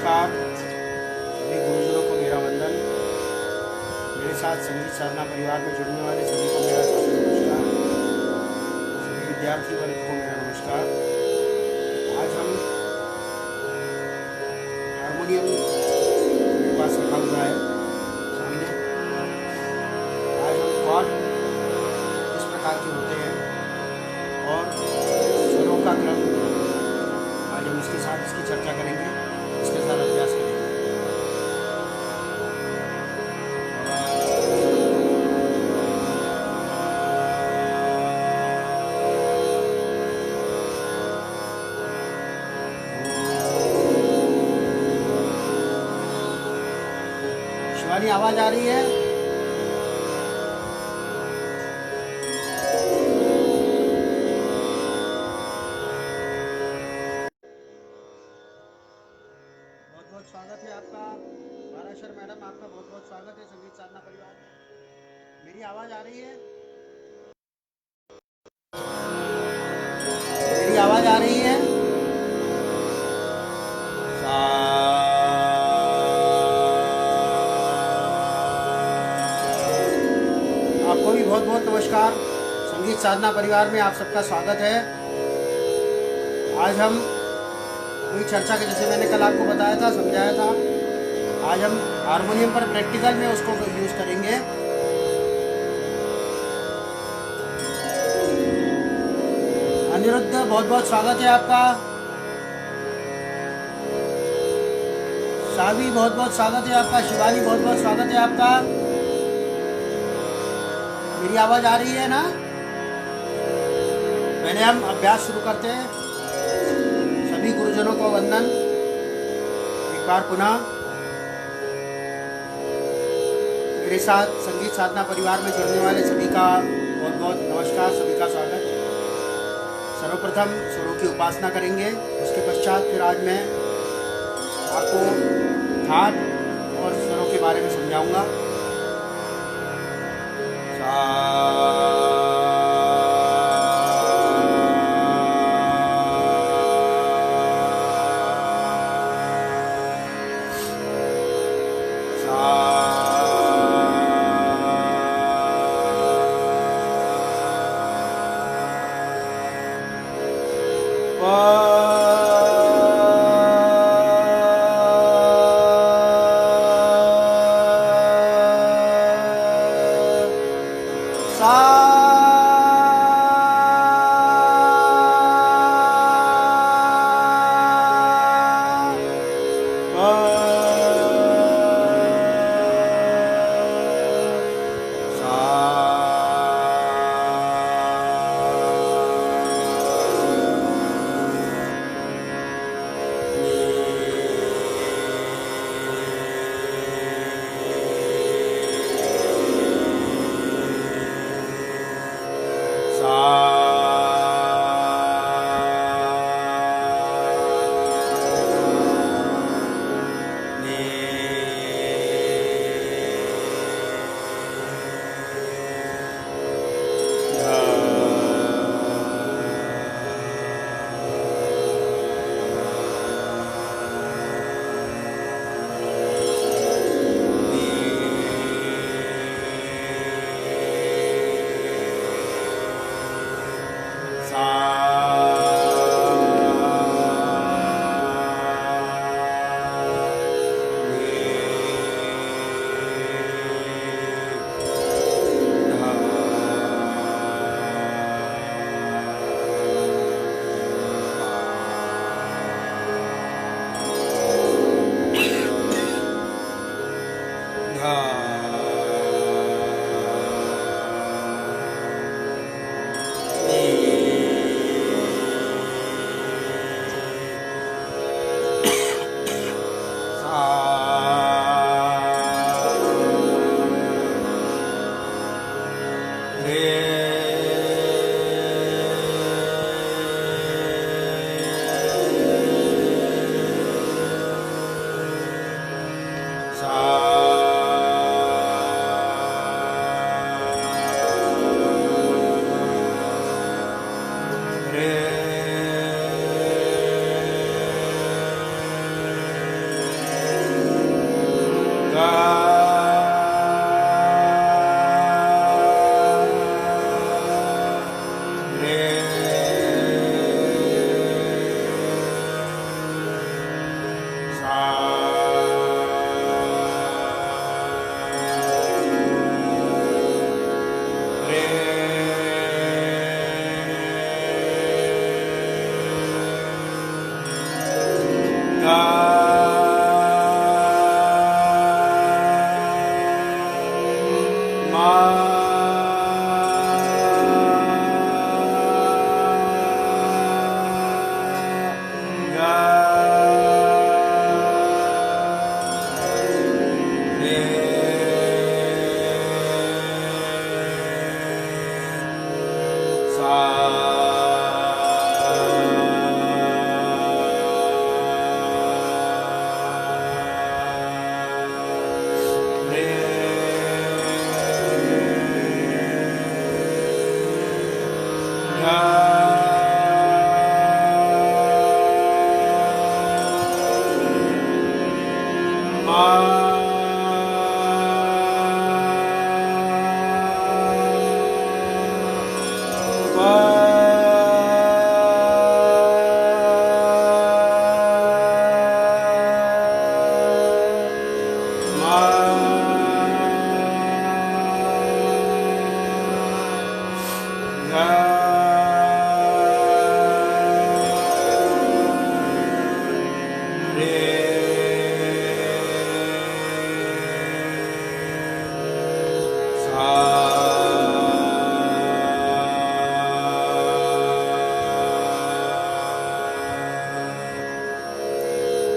नमस्कार। सभी गुरुजनों को मेरा वंदन। मेरे साथ संगीत साधना परिवार में जुड़ने वाले सभी को मेरा सादर नमस्कार। सभी विद्यार्थी वर्ग को मेरा नमस्कार। आज हम हारमोनियम मेरे पास रखा हुआ है सामने। आज हम कॉर्ड किस प्रकार के होते हैं और स्वरों का क्रम, आज हम इसके साथ इसकी चर्चा करेंगे, इसके साथ अभ्यास करेंगे। शिवानी, आवाज आ रही है? बहुत बहुत स्वागत है आपका। पाराशर मैडम, आपका बहुत बहुत स्वागत है संगीत साधना परिवार में। मेरी आवाज आ रही है? मेरी आवाज आ रही है? आपको भी बहुत बहुत नमस्कार। संगीत साधना परिवार में आप सबका स्वागत है। आज हम वही चर्चा के, जैसे मैंने कल आपको बताया था, समझाया था, आज हम हारमोनियम पर प्रैक्टिकल में उसको यूज करेंगे। अनिरुद्ध, बहुत बहुत स्वागत है आपका। शावी, बहुत बहुत स्वागत है आपका। शिवानी, बहुत बहुत स्वागत है आपका। मेरी आवाज आ रही है ना? पहले हम अभ्यास शुरू करते हैं। सभी गुरुजनों को वंदन एक बार पुनः। मेरे साथ संगीत साधना परिवार में जुड़ने वाले सभी का बहुत बहुत नमस्कार, सभी का स्वागत। सर्वप्रथम स्वरों की उपासना करेंगे, उसके पश्चात फिर आज मैं आपको थाट और स्वरों के बारे में समझाऊंगा। सा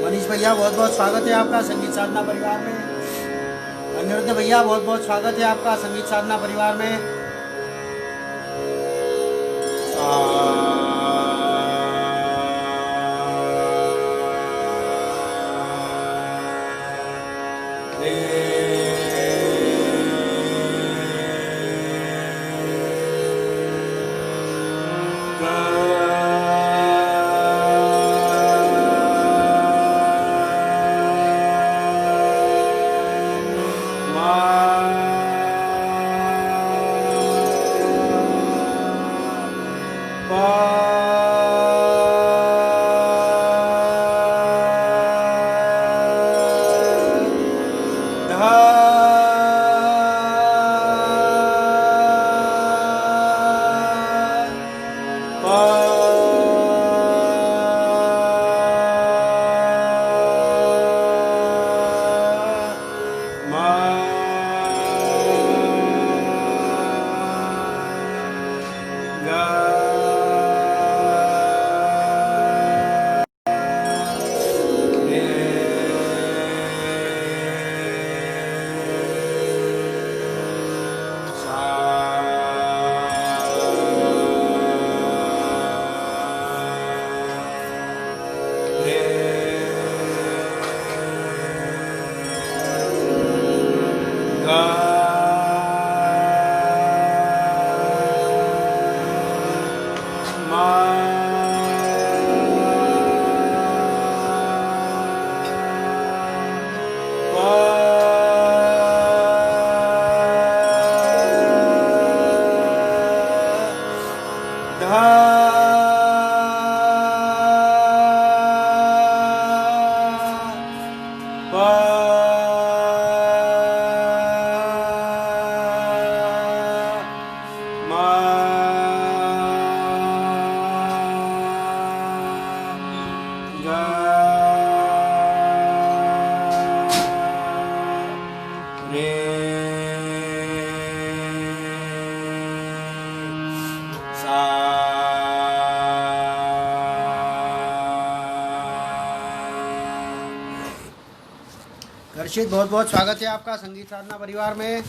मनीष भैया बहुत बहुत स्वागत है आपका संगीत साधना परिवार में। अनिरुद्ध भैया बहुत बहुत स्वागत है आपका संगीत साधना परिवार में। हर्षित बहुत बहुत स्वागत है आपका संगीत साधना परिवार में।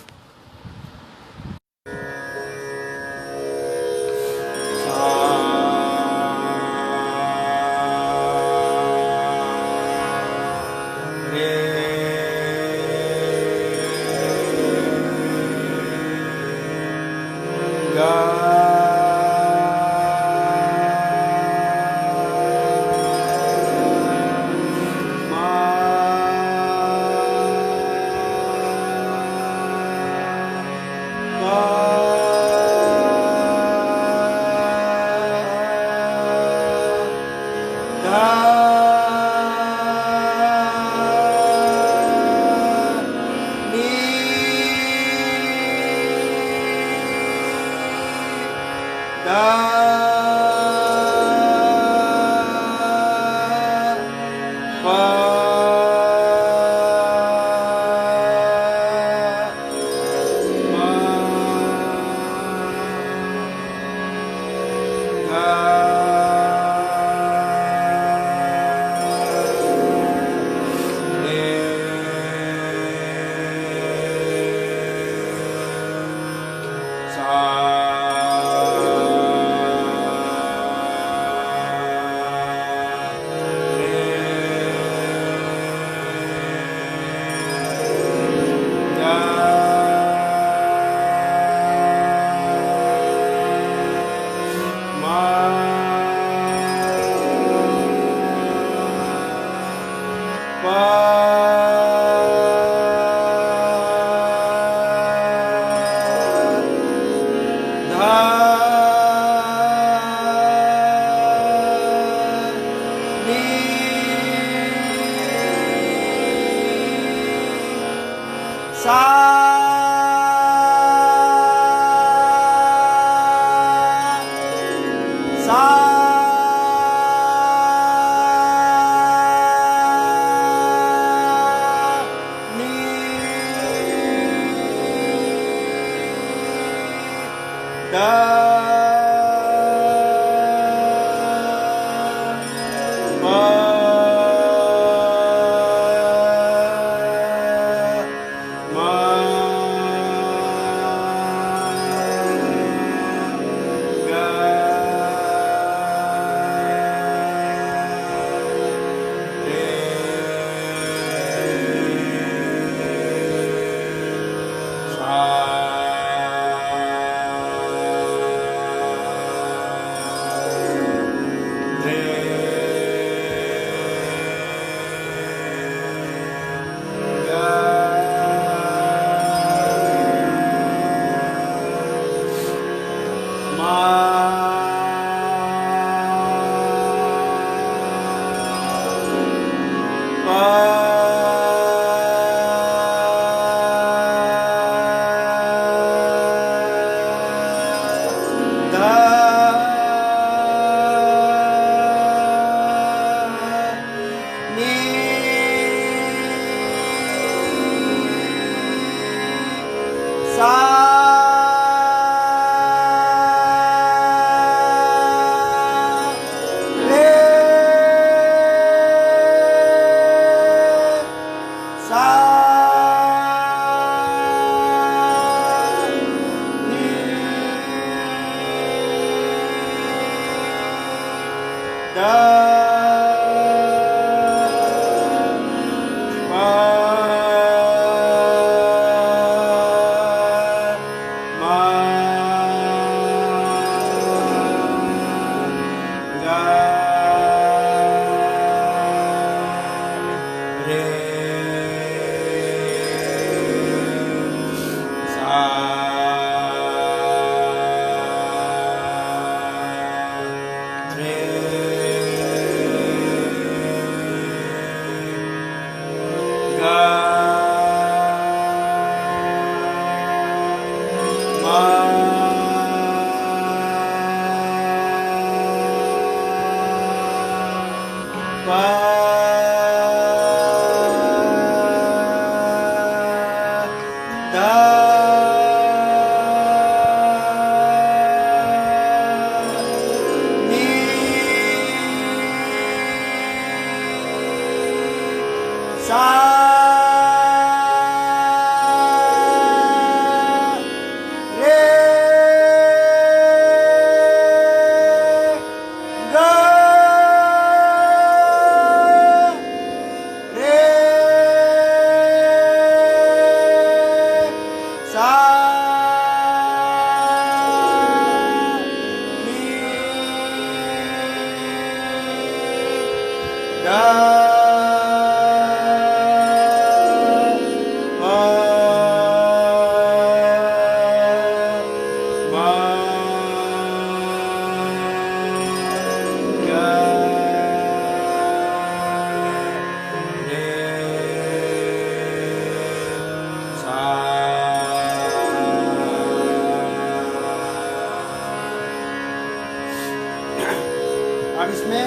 अब इसमें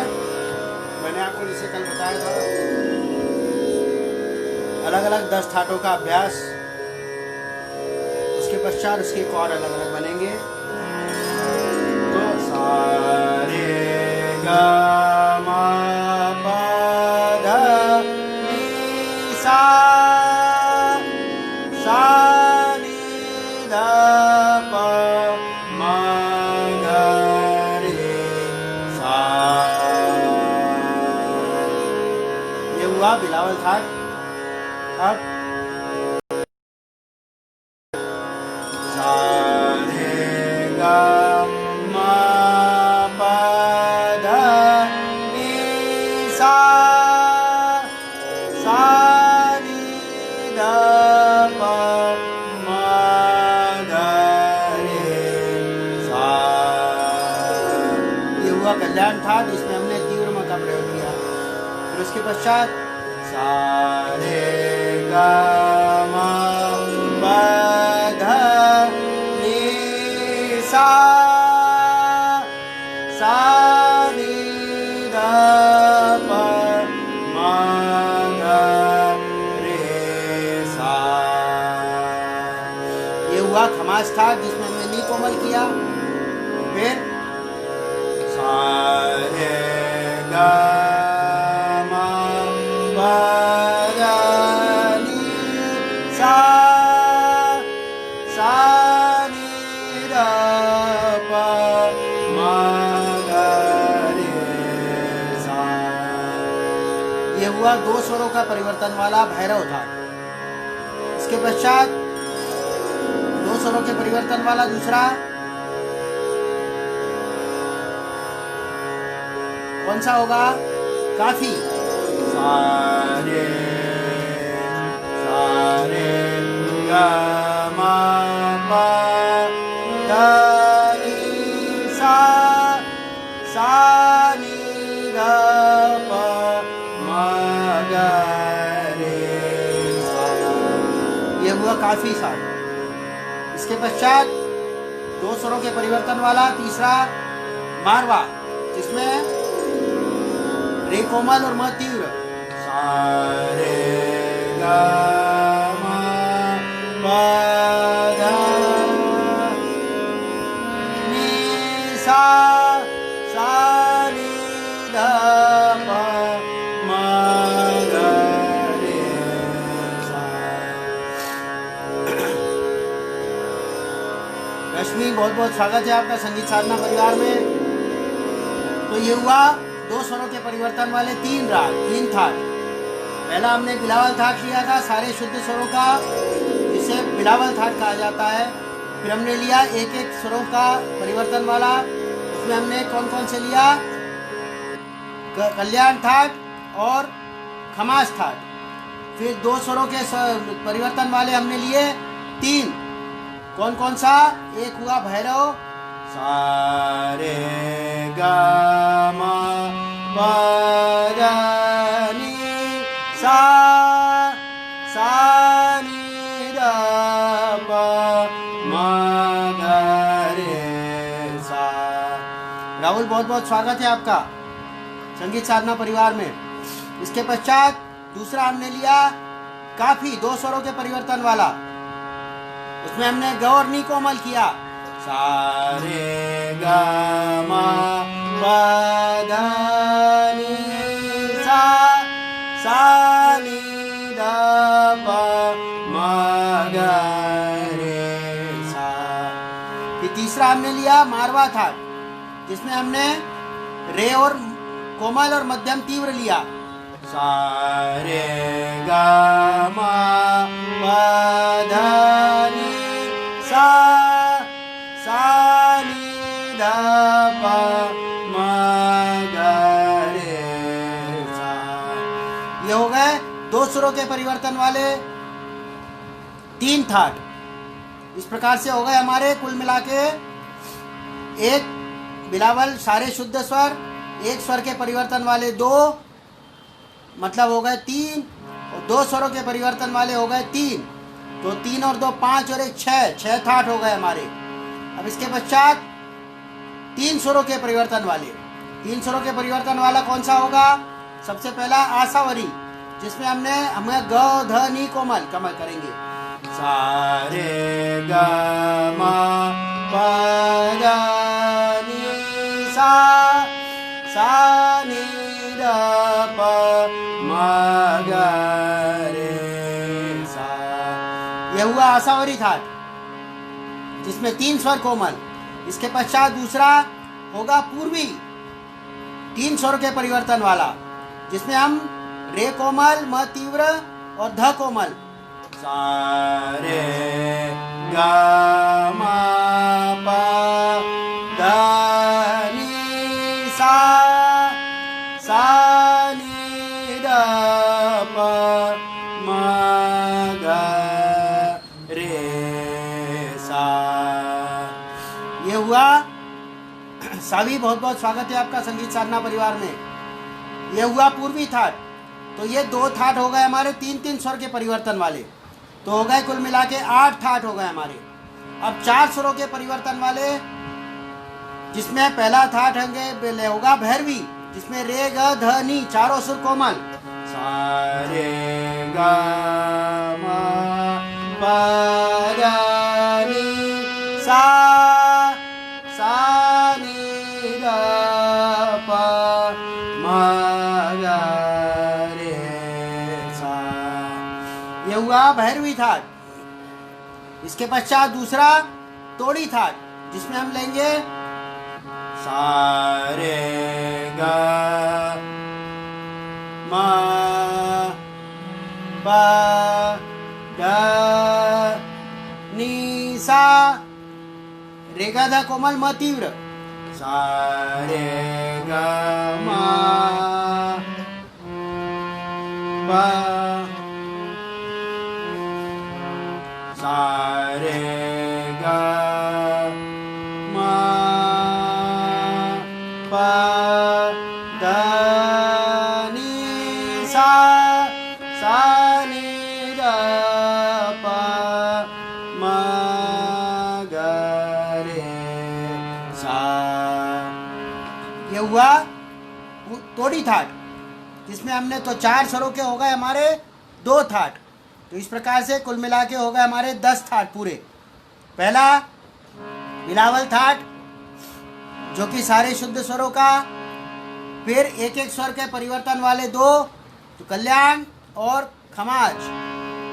मैंने आपको जैसे कल बताया था अलग अलग 10 ठाटों का अभ्यास, उसके पश्चात उसके एक और अलग अलग बनेंगे। तो सा रे गा मा पा धा नी सा नी धा पा मा गा रे सा। ये हुआ बिलावल थाट। अब सा रे गा मा पा धा नी सा कल्याण था जिसमें हमने तीव्र म का प्रयोग किया। फिर उसके पश्चात सा रे गा मा पा धा नी सा नी धा पा मा गा रे सा। ये हुआ खमास था जिसमें हमने नी कोमल किया। फिर सा रे गा मा पा धा नी सा नी धा पा मा गा रे सा। ये हुआ 2 स्वरों का परिवर्तन वाला भैरव था। इसके पश्चात 2 स्वरों के परिवर्तन वाला दूसरा कौन सा होगा? काफी। सा रे गा मा पा धा नी सा नी धा पा मा गा रे सा। ये हुआ काफी सा। इसके पश्चात 2 स्वरों के परिवर्तन वाला तीसरा मारवा, जिसमें रे कोमल और म तीव्र। सा रे गा मा पा धा नी सा नी धा पा मा गा रे सा। रश्मि, बहुत बहुत स्वागत है आपका संगीत साधना परिवार में। तो ये हुआ 2 स्वरों के परिवर्तन वाले 3 राग, 3 थाट। पहला हमने बिलावल थाट लिया था सारे शुद्ध स्वरों का, जिसे बिलावल थाट कहा जाता है। फिर हमने लिया एक एक स्वरों का परिवर्तन वाला, उसमें हमने कौन कौन से लिया? कल्याण थाट और खमास थाट। फिर 2 स्वरों के परिवर्तन वाले हमने लिए 3, कौन कौन सा? एक हुआ भैरव, सा रे गा मा पा धा नी सा नी धा पा मा गा रे सा। राहुल, बहुत बहुत स्वागत है आपका संगीत साधना परिवार में। इसके पश्चात दूसरा हमने लिया काफी, 2 स्वरों के परिवर्तन वाला। उसमें हमने ग और नी कोमल किया। सा रे गा मा पा धा नी सा नी धा पा मा गा रे सा। फिर तीसरा हमने लिया मारवा था, जिसमें हमने रे और कोमल और मध्यम तीव्र लिया। सा रे गा मा पा धा नी सा नी धा पा मा गा रे सा। ये हो गए 2 स्वरों के परिवर्तन वाले 3 थाट। इस प्रकार से हो गए हमारे कुल मिला के 1 बिलावल सारे शुद्ध स्वर, 1 स्वर के परिवर्तन वाले 2, मतलब हो गए 3, और 2 स्वरों के परिवर्तन वाले हो गए 3। तो 3 और 2 5 और 1 6 थाट हो गए हमारे। अब इसके पश्चात 3 स्वरों के परिवर्तन वाले, 3 स्वरों के परिवर्तन वाला कौन सा होगा? सबसे पहला आसावरी, जिसमें हमें ग ध नी कोमल कमल करेंगे। सा रे गा मा पा धा नी सा नी धा पा मा गा रे सा। यह हुआ आसावरी थाट, जिसमें 3 स्वर कोमल। इसके पश्चात दूसरा होगा पूर्वी, 3 स्वर के परिवर्तन वाला, जिसमें हम रे कोमल, म तीव्र और ध कोमल। सा रे गा मा पा धा नी सा नी धा पा मा गा रे सा। ये हुआ सभी बहुत बहुत स्वागत है आपका संगीत साधना परिवार में। ये हुआ पूर्वी थाट। तो ये 2 थाट हो गए हमारे 3-3 स्वर के परिवर्तन वाले, तो हो गए कुल मिला के 8 थाट हो गए हमारे। अब 4 स्वरों के परिवर्तन वाले, जिसमें पहला थाट होगा भैरवी, जिसमें रे ग ध नी चारों सुर कोमल, सा रे ग म प ध नी सा नी ध प म ग रे सा। ये हुआ भैरवी थाट। इसके पश्चात दूसरा तोड़ी थाट, जिसमें हम लेंगे सा रे ग म प ध नी सा, रे ग ध कोमल म तीव्र, सा रे ग म प सा रे ग म प ध नी सा नी ध प म ग रे सा। ये हुआ तोड़ी थाट, जिसमें हमने तो 4 स्वरों के हो गए हमारे 2 थाट। तो इस प्रकार से कुल मिला के हो गए हमारे 10 थाट पूरे। पहला बिलावल थाट, जो कि सारे शुद्ध स्वरों का, फिर एक एक स्वर के परिवर्तन वाले 2, तो कल्याण और खमाज,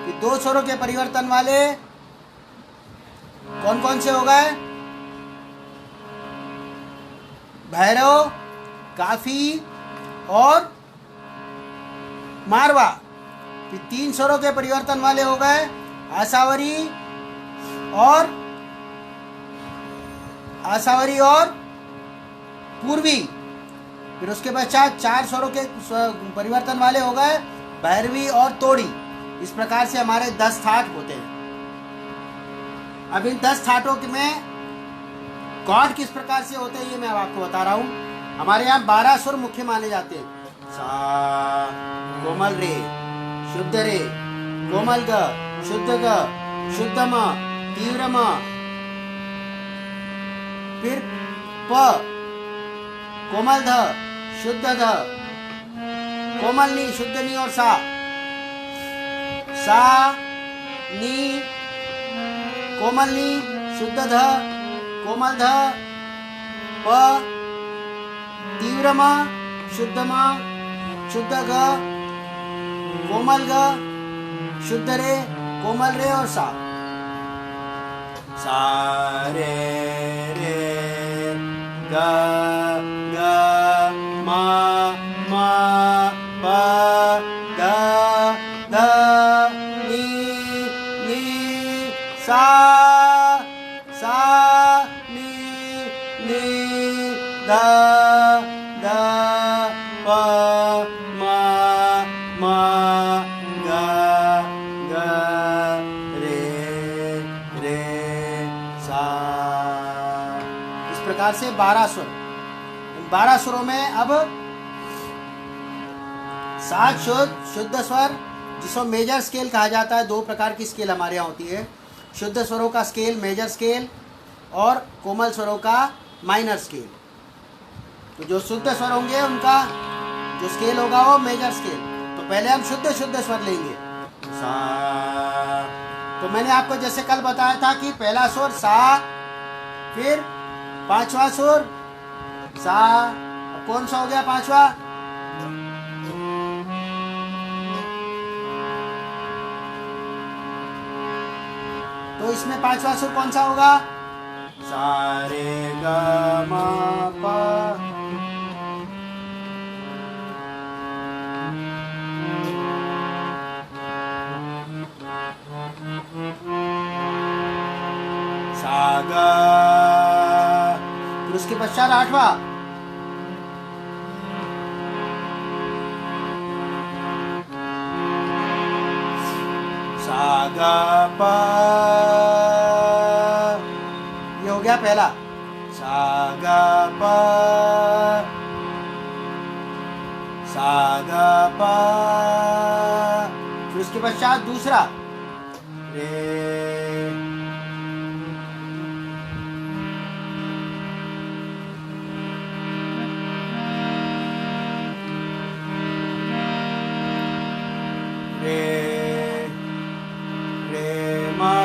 ये 2 स्वरों के परिवर्तन वाले कौन कौन से हो गए? भैरव, काफी और मारवा। फिर 3 स्वरों के परिवर्तन वाले हो गए आसावरी और पूर्वी। फिर उसके पश्चात 4 स्वरों के परिवर्तन वाले हो गए भैरवी और तोड़ी। इस प्रकार से हमारे 10 थाट होते हैं। अब इन 10 थाटों में कॉर्ड किस प्रकार से होते हैं ये मैं आपको बता रहा हूँ। हमारे यहाँ 12 सुर मुख्य माने जाते हैं। सा कोमल रे, शुद्ध रे, कोमल ग, शुद्ध ग, शुद्ध म, तीव्र म, फिर प, कोमल ध, शुद्ध ध, कोमल नी, शुद्ध नी और सा नी, कोमल नी, शुद्ध ध, कोमल ध, प, तीव्र म, शुद्ध म, शुद्ध ग, कोमल ग, शुद्ध रे, कोमल रे और सा रे ग ग म प ध नी सा नी ध प म ग रे सा। इस प्रकार से 12 सुर। इन 12 सुरों में अब 7 शुद्ध स्वर, जिसको मेजर स्केल कहा जाता है। 2 प्रकार की स्केल हमारे यहाँ होती है, शुद्ध स्वरों का स्केल मेजर स्केल और कोमल स्वरों का माइनर स्केल। तो जो शुद्ध स्वर होंगे उनका जो स्केल होगा वो मेजर स्केल। तो पहले हम शुद्ध स्वर लेंगे सा। तो मैंने आपको जैसे कल बताया था कि पहला सुर सा, फिर 5वां सुर सा। अब कौन सा हो गया 5वां? तो इसमें 5वां सुर कौन सा होगा? सा रे ग म प। सा ग। फिर उसके पश्चात 8वां सा ग प। ये हो गया पहला सा गा प सा गा प। फिर उसके पश्चात दूसरा रे रे रे मा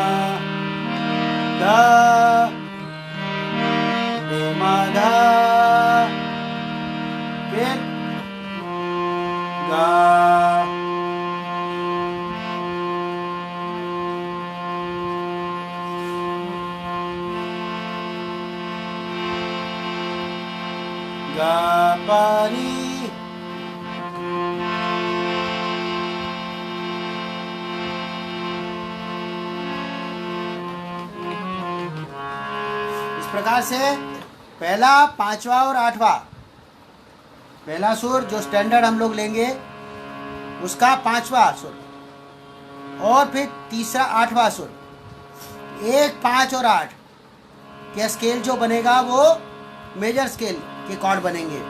धा रे मा धा। फिर गा गा पानी। इस प्रकार से पहला, पांचवा और आठवां, पहला सुर जो स्टैंडर्ड हम लोग लेंगे उसका पांचवा सुर, और फिर तीसरा आठवां सुर, 1, 5 और 8 के स्केल जो बनेगा वो मेजर स्केल के कॉर्ड बनेंगे।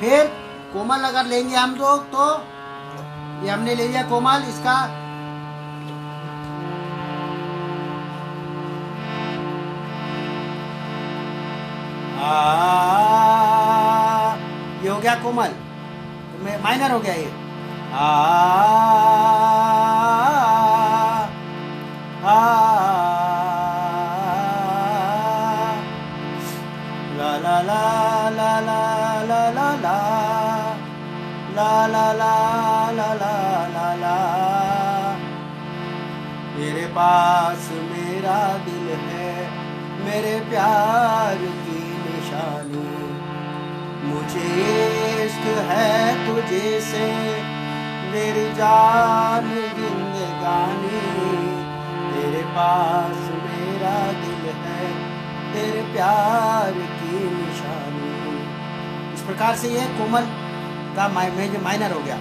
फिर कोमल अगर लेंगे हम लोग तो ये हमने ले लिया कोमल, इसका ये हो गया कोमल, तो माइनर हो गया ये ला ला ला ला ला ला ला ला ला ला ला ला ला ला। मेरे पास मेरा दिल है, मेरे प्यार की निशानी, मुझे इश्क है तुझे से, मेरी जान जिंदगानी। तेरे पास मेरा दिल है, तेरे प्यार की निशानी। इस प्रकार से ये कोमल का माइनर हो गया।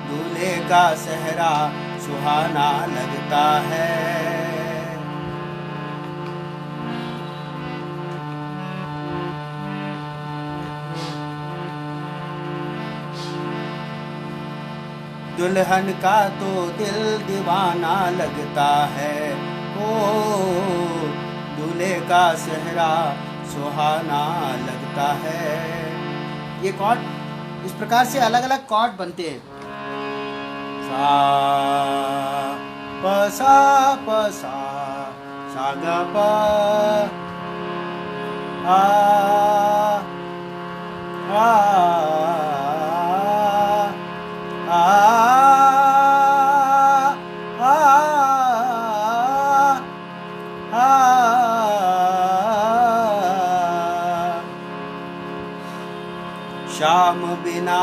दूल्हे का सेहरा सुहाना लगता है, दुल्हन का तो दिल दीवाना लगता है। ओ दूल्हे का सेहरा सुहाना लगता है। ये कॉर्ड इस प्रकार से अलग अलग कॉर्ड बनते हैं। सा प सा ग प आ शाम बिना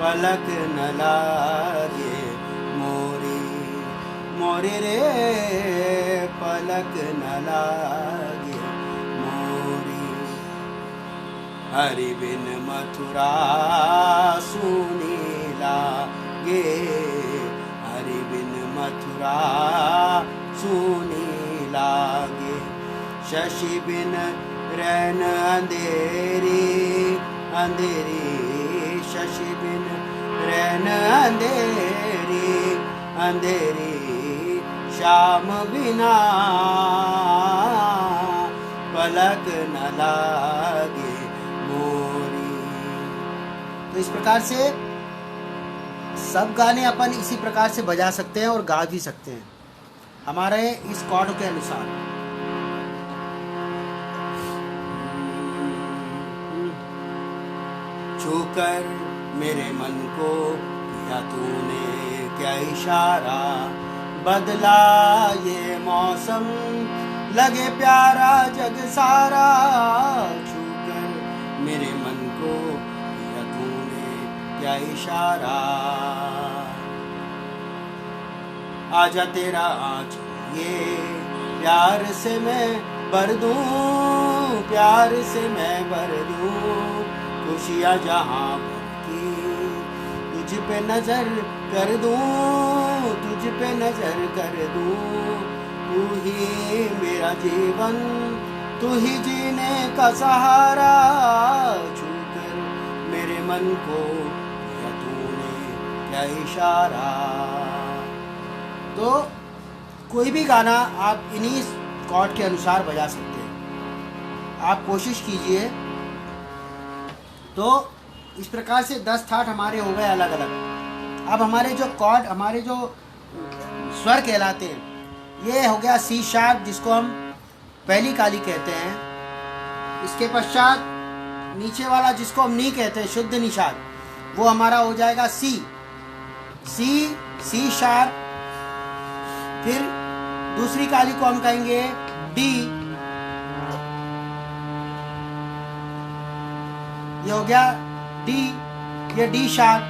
पलक न लागे मोरी, मोरी रे पलक न लागे मोरी। हरि बिन मथुरा सुनी लागे, हरि बिन मथुरा सुनी लागे। शशि बिन रैन अंधेरी, अंधेरी शशि बिन रैन अंधेरी, अंधेरी श्याम बिना पलक न लागे मोरी। तो इस प्रकार से सब गाने अपन इसी प्रकार से बजा सकते हैं और गा भी सकते हैं हमारे इस कॉर्ड के अनुसार। छूकर मेरे मन को किया तूने क्या इशारा, बदला ये मौसम लगे प्यारा जग सारा। छूकर मेरे मन को किया तूने क्या इशारा, आजा तेरा आँच ये प्यार से मैं भर दूं, प्यार से मैं भर दूं। खुशियाँ जहाँ भर की तुझ पे नजर कर दूं, तुझ पे नजर कर दूं। तू ही मेरा जीवन, तू ही जीने का सहारा। छूकर मेरे मन को दिया तूने क्या इशारा। तो कोई भी गाना आप इन्हीं कॉर्ड के अनुसार बजा सकते हैं। आप कोशिश कीजिए। तो इस प्रकार से 10 थाट हमारे हो गए अलग अलग। अब हमारे जो कॉर्ड, हमारे जो स्वर कहलाते हैं, ये हो गया सी शार्प, जिसको हम पहली काली कहते हैं। इसके पश्चात नीचे वाला जिसको हम नी कहते हैं, शुद्ध निषाद, वो हमारा हो जाएगा सी, सी शार्प। फिर दूसरी काली को हम कहेंगे डी, ये हो गया डी, ये डी शार्प।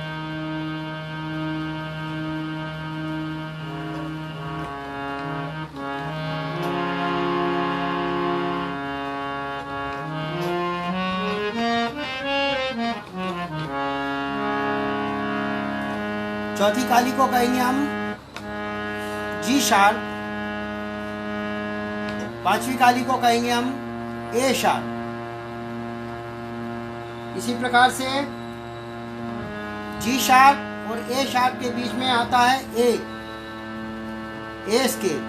चौथी काली को कहेंगे हम जी शार्प। पांचवी काली को कहेंगे हम ए शार्प। इसी प्रकार से जी शार्प और ए शार्प के बीच में आता है ए स्केल।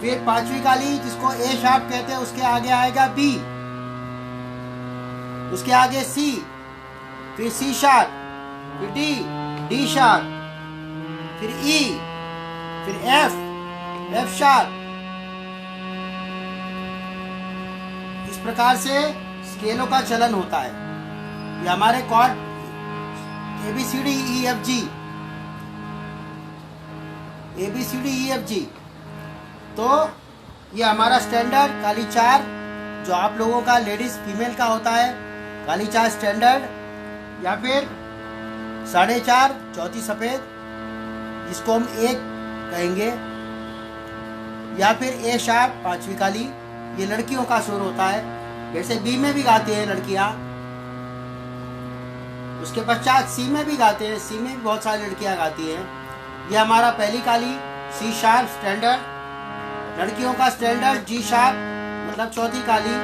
फिर पांचवी काली जिसको ए शार्प कहते हैं, उसके आगे आएगा बी, उसके आगे सी, फिर सी शार्प, फिर डी शार्प, फिर ई, फिर एफ शार्प। इस प्रकार से स्केलों का चलन होता है। ये हमारे कॉर्ड ABCD EFG। तो ये हमारा स्टैंडर्ड काली 4, जो आप लोगों का लेडीज फीमेल का होता है, काली 4 स्टैंडर्ड, या फिर 4.5 चौथी सफेद, जिसको हम एक कहेंगे, या फिर ए शार्प पांचवी काली। ये लड़कियों का सुर होता है, वैसे बी में भी गाते हैं लड़कियां। उसके पश्चात सी में भी गाते हैं, सी में भी बहुत सारी लड़कियां गाती हैं। ये हमारा पहली काली सी शार्प स्टैंडर्ड, लड़कियों का स्टैंडर्ड जी शार्प, मतलब चौथी काली।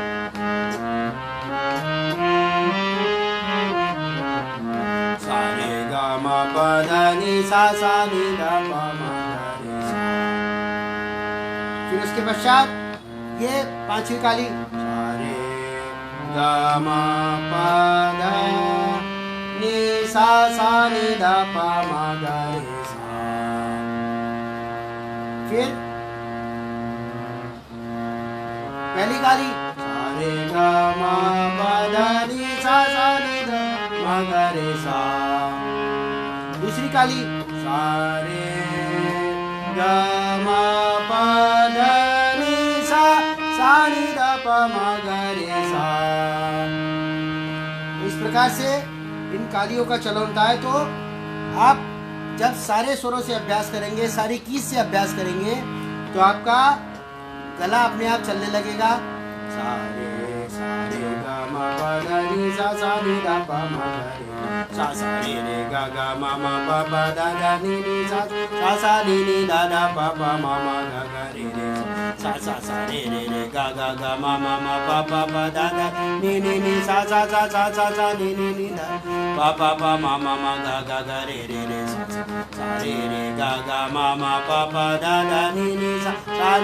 सारे गा मा पा धा नी सा नी धा पा मा धा रे सा। फिर उसके पश्चात ये पांचवी काली सारे गा मा पा धा नी सा नी धा पा मा धा रे सा। फिर पहली काली सारे गा मा पा धा नी सा नी धा मा गा रे सा। दूसरी काली सारे गा मा पा धा नी सा नी धा पा मा गा रे सा। इस प्रकार से इन कालियों का चलन होता है। तो आप जब सारे स्वरों से अभ्यास करेंगे, सारी कीज से अभ्यास करेंगे, तो आपका गला अपने आप चलने लगेगा। सारे गा मा पा धा नी सा नी धा पा मा गा रे सा रे रे गा गा मा पा पा धा धा नी नी सा नी धा धा पा पा मा गा गा रे रे सा रे रे गा गा मा पा पा धा धा नी सा नी धा पा पा मा गा गा रे रे सा रे रे गा गा मा पा पा धा धा नी सा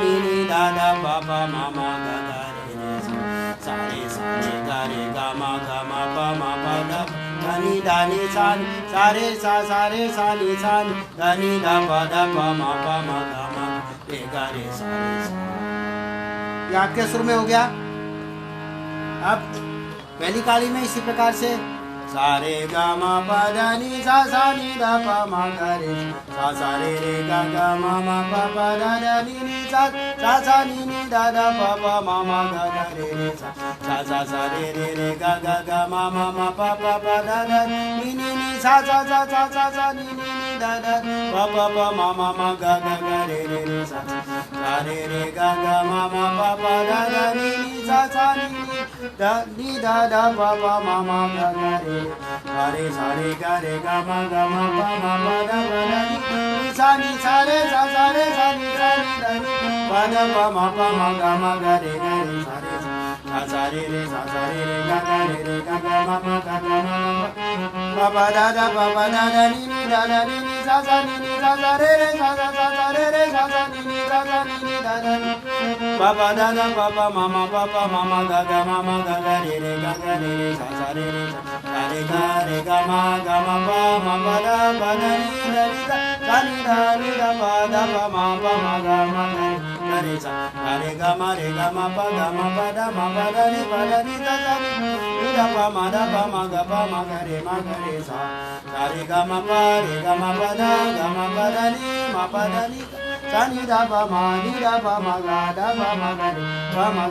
नी धा धा पा पा मा गा गा रे रे सा रे गा मा पा धा नी धा नी सा रे सा नी धा नी धा पा मा गा रे गा रे सा। ये आपके सुर में हो गया। अब पहली काली में इसी प्रकार से सारे गा मा पा धा नी सा नी धा पा मा गा रे सा रे रे गा गा मा पा पा धा धा नी सा नी धा धा पा पा मा गा गा रे रे सा रे रे गा गा मा पा पा धा धा नी सा नी धा धा पा पा मा गा गा रे रे सा रे रे गा गा मा पा पा धा धा नी सा नी दा नी दा दा पा पा मा मा गा गा रे रे सा रे गा मा पा मा पा दा पा दा नी सा रे सा रे सा नी दा नी पा दा पा मा गा रे सा रे रे सा रे गा गा मा गा मा पा दा नी नी दा नी नी सा नी नी सा रे रे सा रे रे सा नी नी दा नी नी दा नी पा पा दा मा मा गा गा रे रे सा रे रे सा गा मा पा दा नी दा नी दा नी दा पा दा मा गा मा रे सा रे गा मा पा दा नी दा नी दा पा मा गा रे सा रे गा मा पा दा नी मा पा दा नी सा नी दा पा मा गा दा मा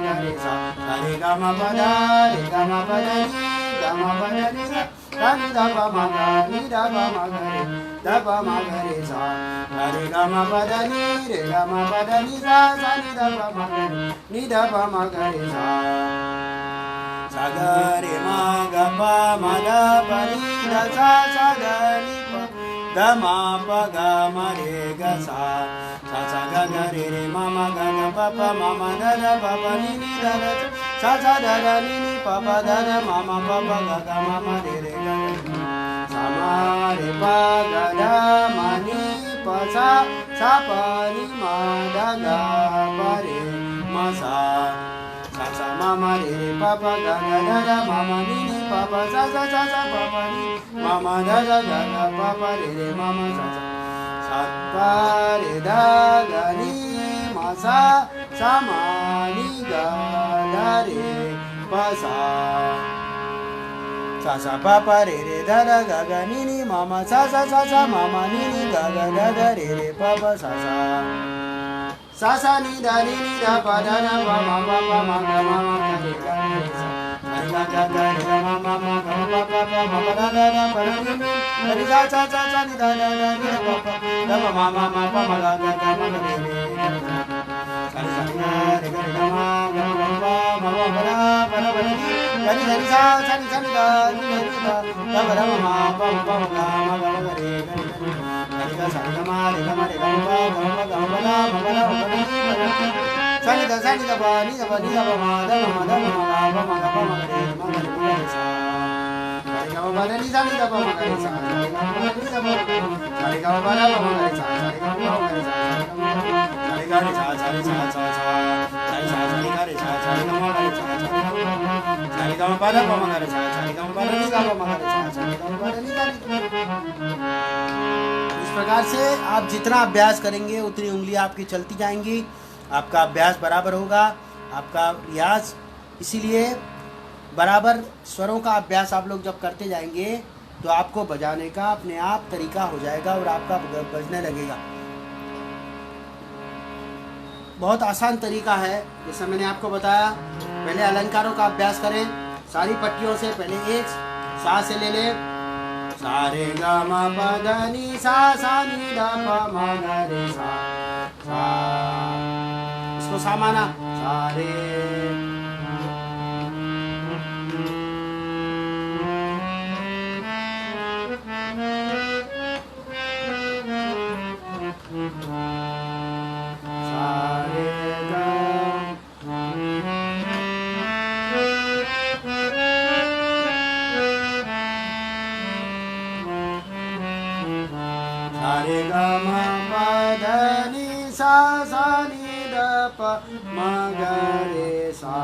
गा रे सा रे गा मा पा दा नी गा मा पा दा नी सा नी दा पा मा गा नी दा पा मा गा रे सा रे गा मा पा दा नी रे गा मा पा दा नी सा नी दा पा मा गा नी दा पा मा गा रे सा सा गा रे मा गा पा मा दा पा नी दा सा गा नी पा दा मा पा गा मा रे गा सा गा रे रे मा गा पा पा मा दा पा नी नी दा सा दा नी नी पा पा दा मा पा गा मा रे रे गा सा मा रे पा गा दा मा नी पा सा पा नी मा दा गा पा रे मा सा मा रे रे पा पा गा दा मा नी नी पा पा सा पा पा नी मा दा गा पा पा रे रे मा सा पा रे दा गा नी मा सा मा नी गा दा रे पा सा पा पा रे रे दा गा गा नी नी मा सा मा नी नी गा गा दा रे रे पा पा सा नी दा नी नी दा पा दा ना पा मा गा गा रे गा रे सा गा रे मा गा पा दा पा नी नी सा नी दा नी दा पा दा मा पा मा गा गा रे रे सा रे गा रे मा गा पा मा दा पा नी नी सा नी दा नी दा दा मा पा गा मा गा रे गा रे सा रे गा मा रे गा मा गा सा नी दा पा नी दा मा दा मा गा पा मा रे मा रे सा रे गा मा दा नी सा नी दा पा मा गा रे सा रे गा मा नी दा पा रे गा मा दा मा गा रे सा रे गा मा गा रे सा रे गा रे सा रे गा रे सा रे गा रे सा रे गा मा गा रे सा रे गा मा पा दा पा मा गा रे सा रे गा मा पा दा नी दा पा मा गा रे सा रे गा मा पा दा नी दा इस प्रकार से आप जितना अभ्यास करेंगे उतनी उंगलियां आपकी चलती जाएंगी, आपका अभ्यास बराबर होगा, आपका रियाज। इसीलिए बराबर स्वरों का अभ्यास आप लोग जब करते जाएंगे तो आपको बजाने का अपने आप तरीका हो जाएगा और आपका बजने लगेगा। बहुत आसान तरीका है, जैसा मैंने आपको बताया। पहले अलंकारों का अभ्यास करें सारी पट्टियों से। पहले एक सा से ले ले, सा रे गा मा पा दा नी सा नी दा पा मा गा रे सा इसको सा माना, सा रे रे गा मा पा दा नी सा नी दा पा मा गा रे सा।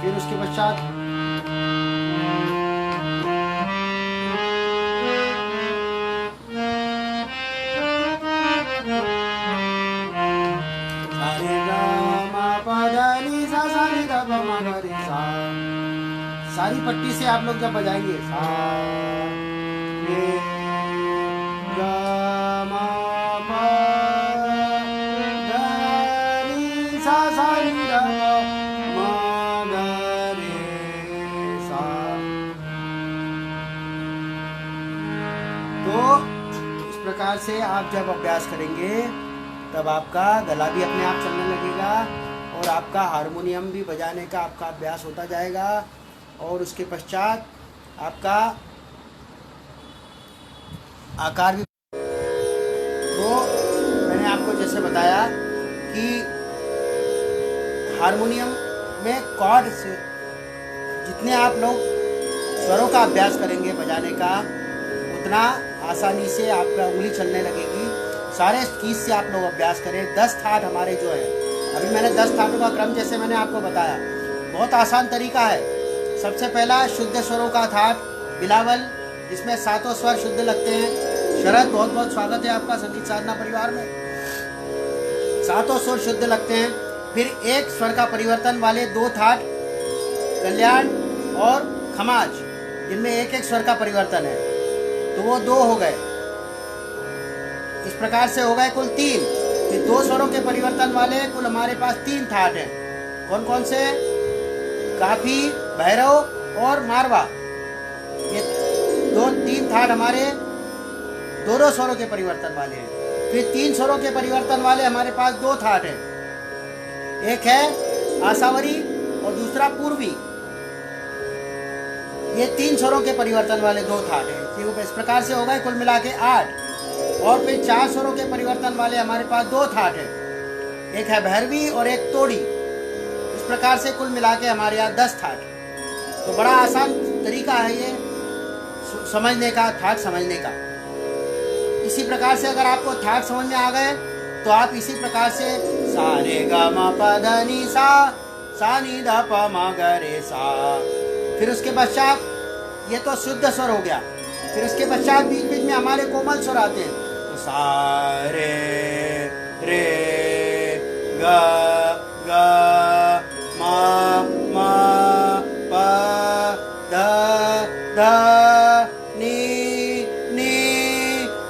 फिर उसके पश्चात रे गा मा पा दा नी सा नी दा पा मा गा रे सा। सारी पट्टी से आप लोग जब बजाएंगे सा रे गा मा पा दा नी सा नी दा मा गा रे सा। तो इस प्रकार से आप जब अभ्यास करेंगे तब आपका गला भी अपने आप चलने लगेगा और और आपका हारमोनियम भी बजाने का आपका अभ्यास होता जाएगा। और उसके पश्चात आपका आकार भी। तो मैंने आपको जैसे बताया कि हारमोनियम में कॉर्ड से जितने आप लोग स्वरों का अभ्यास करेंगे बजाने का, उतना आसानी से आपका उंगली चलने लगेगी। सारे कीज से आप लोग अभ्यास करें। 10 ठाट हमारे जो है, अभी मैंने 10 ठाटों का क्रम जैसे मैंने आपको बताया, बहुत आसान तरीका है। सबसे पहला शुद्ध स्वरों का ठाट बिलावल, जिसमें 7 स्वर शुद्ध लगते हैं। शरद, बहुत बहुत स्वागत है आपका संगीत साधना परिवार में। 7 स्वर शुद्ध लगते हैं। फिर एक स्वर का परिवर्तन वाले 2 ठाट कल्याण और खमाज, जिनमें एक एक स्वर का परिवर्तन है, तो वो 2 हो गए। इस प्रकार से हो गए कुल 3। फिर 2 स्वरों के परिवर्तन वाले कुल हमारे पास 3 ठाट हैं। कौन कौन से? काफी, भैरव और मारवा। ये 2-3 ठाट हमारे 2 स्वरों के परिवर्तन वाले हैं। फिर 3 स्वरों के परिवर्तन वाले हमारे पास 2 ठाट हैं। एक है आसावरी और दूसरा पूर्वी। ये 3 स्वरों के परिवर्तन वाले 2 ठाट हैं। इस प्रकार से हो गए कुल मिला के 8। और फिर 4 स्वरों के परिवर्तन वाले हमारे पास 2 ठाट हैं। एक है भैरवी और एक तोड़ी। इस प्रकार से कुल मिला के हमारे यहाँ 10 ठाट। तो बड़ा आसान तरीका है ये समझने का, ठाट समझने का। इसी प्रकार से अगर आपको ठाट समझ में आ गए तो आप इसी प्रकार से सा रे ग म प ध नि सा, सा नि ध प म ग रे सा। फिर उसके पश्चात ये तो शुद्ध स्वर हो गया। फिर उसके पश्चात बीच बीच में हमारे कोमल स्वर आते हैं। तो सा रे रे ग ग म म प ध ध नि नि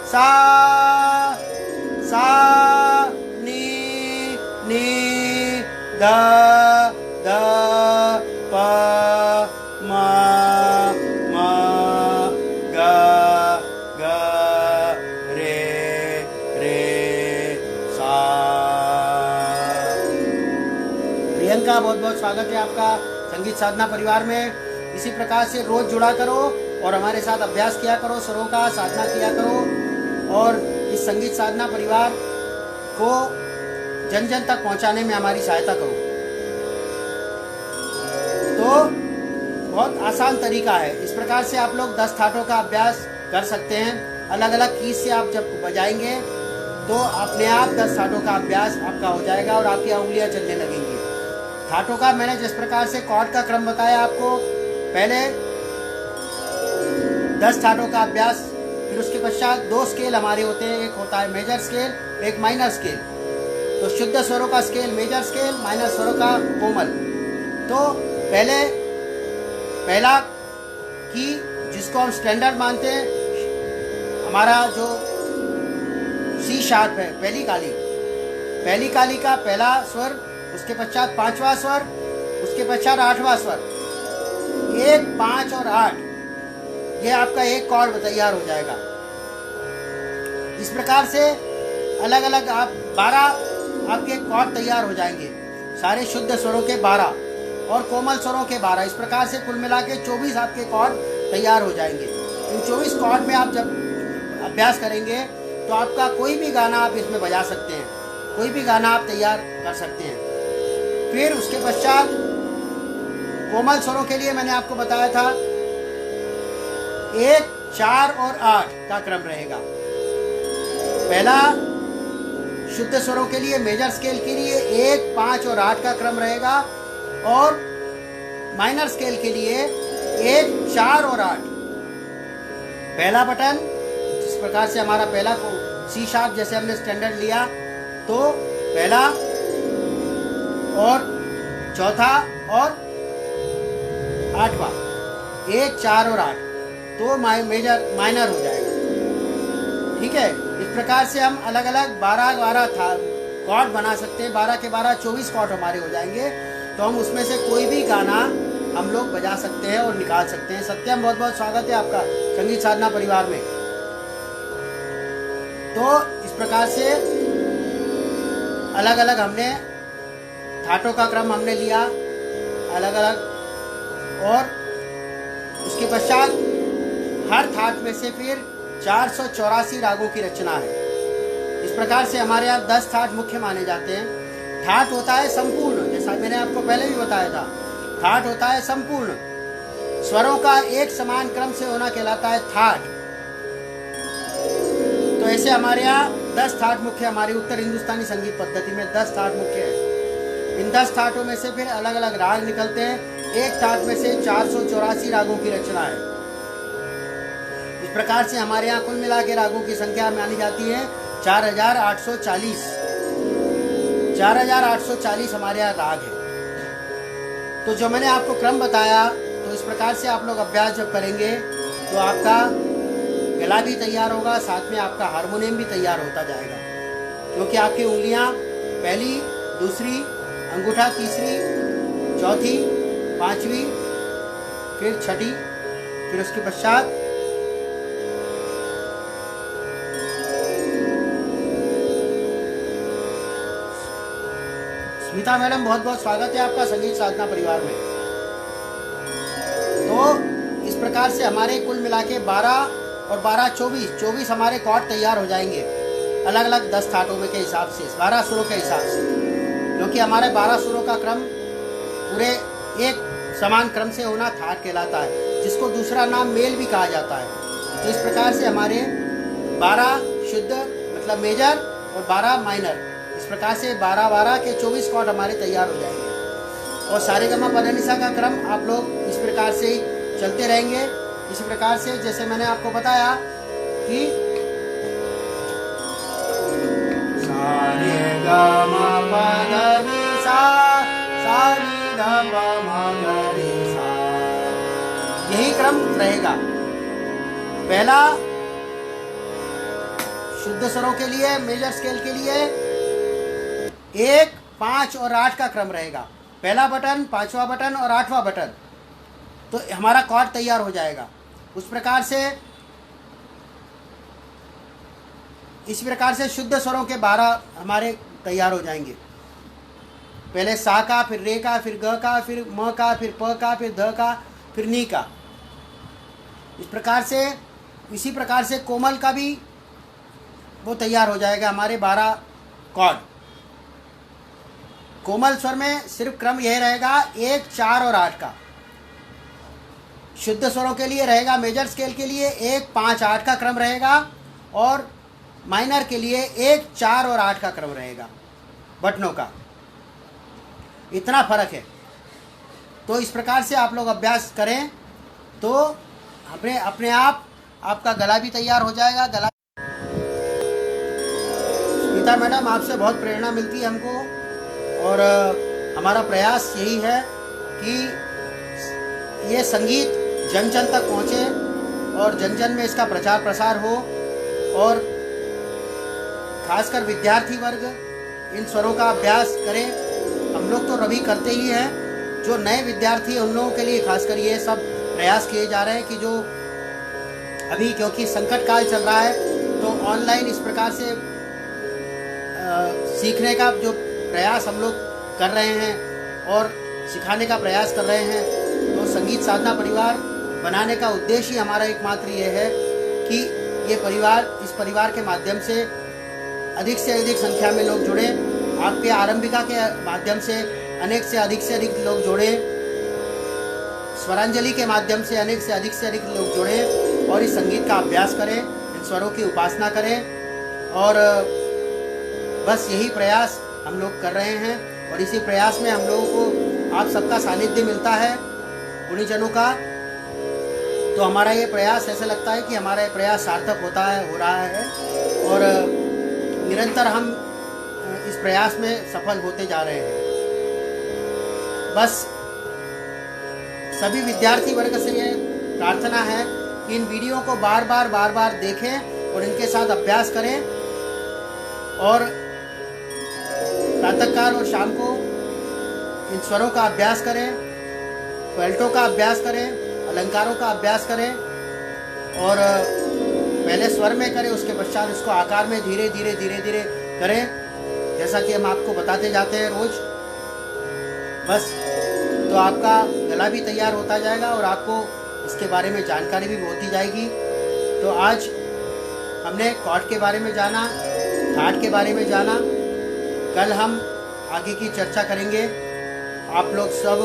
सा सा नि नि ध ध प म म ग ग रे रे सा। प्रियंका, बहुत बहुत स्वागत है आपका संगीत साधना परिवार में। इसी प्रकार से रोज जुड़ा करो और हमारे साथ अभ्यास किया करो, स्वरों का साधना किया करो और इस संगीत साधना परिवार को जन जन तक पहुंचाने में हमारी सहायता करो। तो बहुत आसान तरीका है। इस प्रकार से आप लोग 10 ठाटों का अभ्यास कर सकते हैं। अलग अलग कीज से आप जब बजाएंगे तो अपने आप 10 ठाटों का अभ्यास आपका हो जाएगा और आपकी उंगलियां चलने लगेंगी। ठाटों का मैंने जिस प्रकार से कॉर्ड का क्रम बताया आपको, पहले 10 ठाटों का अभ्यास, फिर उसके पश्चात 2 स्केल हमारे होते हैं। एक होता है मेजर स्केल, एक माइनर स्केल। तो शुद्ध स्वरों का स्केल मेजर स्केल, माइनर स्वरों का कोमल। तो पहला की जिसको हम स्टैंडर्ड मानते हैं, हमारा जो सी शार्प है, पहली काली का पहला स्वर, उसके पश्चात 5वां स्वर, उसके पश्चात 8वां स्वर। 1, 5 और 8, ये आपका एक कॉर्ड तैयार हो जाएगा। इस प्रकार से अलग अलग आप 12 आपके कॉर्ड तैयार हो जाएंगे। सारे शुद्ध स्वरों के 12 और कोमल स्वरों के 12। इस प्रकार से कुल मिला के 24 आपके कॉर्ड तैयार हो जाएंगे। इन 24 कॉर्ड में आप जब अभ्यास करेंगे तो आपका कोई भी गाना आप इसमें बजा सकते हैं, कोई भी गाना आप तैयार कर सकते हैं। फिर उसके पश्चात कोमल स्वरों के लिए मैंने आपको बताया था 1, 4 और 8 का क्रम रहेगा। पहला शुद्ध स्वरों के लिए मेजर स्केल के लिए 1, 5 और 8 का क्रम रहेगा और माइनर स्केल के लिए 1, 4 और 8। पहला बटन जिस प्रकार से हमारा पहला सी शार्प जैसे हमने स्टैंडर्ड लिया, तो पहला और चौथा और 8वां, 1, 4 और 8, तो माइनर हो जाएगा। ठीक है। इस प्रकार से हम अलग अलग 12 कॉर्ड बना सकते हैं। 12 के 12 24 कॉर्ड हमारे हो जाएंगे। तो हम उसमें से कोई भी गाना हम लोग बजा सकते हैं और निकाल सकते हैं। सत्यम, बहुत बहुत स्वागत है आपका संगीत साधना परिवार में। तो इस प्रकार से अलग अलग हमने थाटों का क्रम हमने लिया अलग अलग, और उसके पश्चात हर थाट में से फिर 484 रागों की रचना है। इस प्रकार से हमारे यहाँ 10 थाट मुख्य माने जाते हैं। थाट होता है संपूर्ण, जैसा मैंने आपको पहले भी बताया था, थाट होता है संपूर्ण, स्वरों का एक समान क्रम से होना कहलाता है थाट। तो ऐसे हमारे यहाँ 10 थाट मुख्य, हमारी उत्तर हिंदुस्तानी संगीत पद्धति में 10 थाट मुख्य है। इन 10 थाटों में से फिर अलग अलग राग निकलते हैं। एक थाट में से 484 रागों की रचना है। इस प्रकार से हमारे यहाँ कुल मिला के रागों की संख्या मानी जाती है 4840। 4840 हमारे यहाँ राग है। तो जो मैंने आपको क्रम बताया, तो इस प्रकार से आप लोग अभ्यास जब करेंगे तो आपका गला भी तैयार होगा, साथ में आपका हारमोनियम भी तैयार होता जाएगा, क्योंकि आपकी उंगलियां पहली, दूसरी, अंगूठा तीसरी, चौथी, पांचवी, फिर छठी, फिर उसके पश्चात स्मिता मैडम, बहुत बहुत स्वागत है आपका संगीत साधना परिवार में। तो इस प्रकार से हमारे कुल मिला के 12 और 12 24 हमारे कॉर्ड तैयार हो जाएंगे, अलग अलग 10 थाटों में के हिसाब से, 12 सुरों के हिसाब से, क्योंकि हमारे 12 सुरों का क्रम पूरे एक समान क्रम से होना थाट कहलाता है, जिसको दूसरा नाम मेल भी कहा जाता है। तो इस प्रकार से हमारे 12 शुद्ध मतलब मेजर और 12 माइनर, इस प्रकार से 12 के 24 कॉर्ड हमारे तैयार हो जाएंगे। और सारेगामा पधनिसा का क्रम आप लोग इस प्रकार से ही चलते रहेंगे। इसी प्रकार से जैसे मैंने आपको बताया कि सारेगामा पधनिसा, सारेगामा पधनिसा, यही क्रम रहेगा। पहला शुद्ध स्वरों के लिए, मेजर स्केल के लिए 1, 5 और 8 का क्रम रहेगा। पहला बटन, 5वां बटन और 8वां बटन, तो हमारा कॉर्ड तैयार हो जाएगा। उस प्रकार से इस प्रकार से शुद्ध स्वरों के 12 हमारे तैयार हो जाएंगे। पहले सा का, फिर रे का, फिर ग का, फिर म का, फिर प का, फिर ध का, फिर नी का। इस प्रकार से इसी प्रकार से कोमल का भी वो तैयार हो जाएगा, हमारे 12 कॉर्ड। कोमल स्वर में सिर्फ क्रम यह रहेगा 1, 4 और 8 का। शुद्ध स्वरों के लिए रहेगा, मेजर स्केल के लिए 1, 5, 8 का क्रम रहेगा, और माइनर के लिए 1, 4 और 8 का क्रम रहेगा बटनों का। इतना फर्क है। तो इस प्रकार से आप लोग अभ्यास करें तो अपने आप आपका गला भी तैयार हो जाएगा। गला स्मिता मैडम, आपसे बहुत प्रेरणा मिलती है हमको, और हमारा प्रयास यही है कि ये संगीत जन जन तक पहुँचे और जन जन में इसका प्रचार प्रसार हो, और खासकर विद्यार्थी वर्ग इन स्वरों का अभ्यास करें। हम लोग तो रवि करते ही हैं, जो नए विद्यार्थी हैं उन लोगों के लिए खासकर ये सब प्रयास किए जा रहे हैं कि जो अभी क्योंकि संकट काल चल रहा है, तो ऑनलाइन इस प्रकार से सीखने का जो प्रयास हम लोग कर रहे हैं और सिखाने का प्रयास कर रहे हैं। तो संगीत साधना परिवार बनाने का उद्देश्य ही हमारा एकमात्र ये है कि ये परिवार, इस परिवार के माध्यम से अधिक संख्या में लोग जुड़े। आपके आरंभिका के माध्यम से अधिक लोग जुड़े, स्वरांजलि के माध्यम से अधिक लोग जुड़े और इस संगीत का अभ्यास करें, इन स्वरों की उपासना करें। और बस यही प्रयास हम लोग कर रहे हैं, और इसी प्रयास में हम लोगों को आप सबका सानिध्य मिलता है, गुणीजनों का। तो हमारा ये प्रयास ऐसा लगता है कि हमारा ये प्रयास सार्थक हो रहा है, और निरंतर हम इस प्रयास में सफल होते जा रहे हैं। बस सभी विद्यार्थी वर्ग से ये प्रार्थना है कि इन वीडियो को बार बार देखें और इनके साथ अभ्यास करें, और प्रातःकाल और शाम को इन स्वरों का अभ्यास करें, पलटों का अभ्यास करें, अलंकारों का अभ्यास करें, और पहले स्वर में करें, उसके पश्चात उसको आकार में धीरे धीरे करें, जैसा कि हम आपको बताते जाते हैं रोज। बस तो आपका गला भी तैयार होता जाएगा और आपको इसके बारे में जानकारी भी होती जाएगी। तो आज हमने कॉर्ड के बारे में जाना, ठाट के बारे में जाना। कल हम आगे की चर्चा करेंगे। आप लोग सब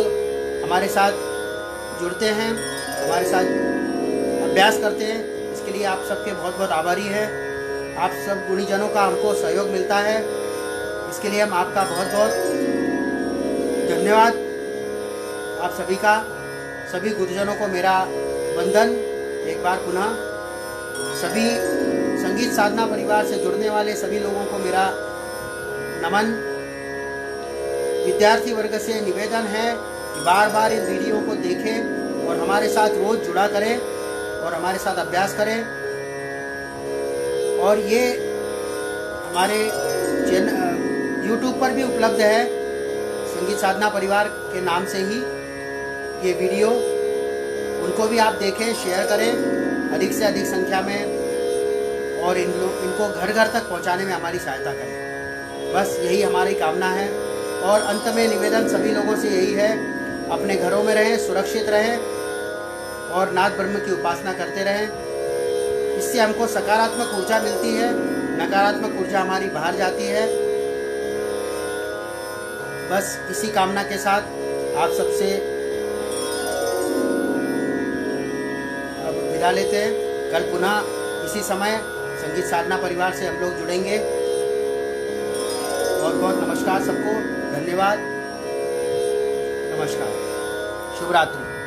हमारे साथ जुड़ते हैं, हमारे साथ अभ्यास करते हैं, इसके लिए आप सबके बहुत बहुत आभारी हैं। आप सब गुणीजनों का हमको सहयोग मिलता है, इसके लिए हम आपका बहुत बहुत धन्यवाद। आप सभी का, सभी गुरुजनों को मेरा वंदन। एक बार पुनः सभी संगीत साधना परिवार से जुड़ने वाले सभी लोगों को मेरा नमन। विद्यार्थी वर्ग से निवेदन है कि बार बार इन वीडियो को देखें और हमारे साथ रोज जुड़ा करें और हमारे साथ अभ्यास करें। और ये हमारे YouTube पर भी उपलब्ध है, संगीत साधना परिवार के नाम से ही ये वीडियो, उनको भी आप देखें, शेयर करें अधिक से अधिक संख्या में और इनको घर घर तक पहुंचाने में हमारी सहायता करें। बस यही हमारी कामना है। और अंत में निवेदन सभी लोगों से यही है, अपने घरों में रहें, सुरक्षित रहें और नाथ ब्रह्म की उपासना करते रहें। इससे हमको सकारात्मक ऊर्जा मिलती है, नकारात्मक ऊर्जा हमारी बाहर जाती है। बस इसी कामना के साथ आप सबसे अब विदा लेते हैं। कल पुनः इसी समय संगीत साधना परिवार से हम लोग जुड़ेंगे। बहुत बहुत नमस्कार सबको, धन्यवाद, नमस्कार, शुभ रात्रि।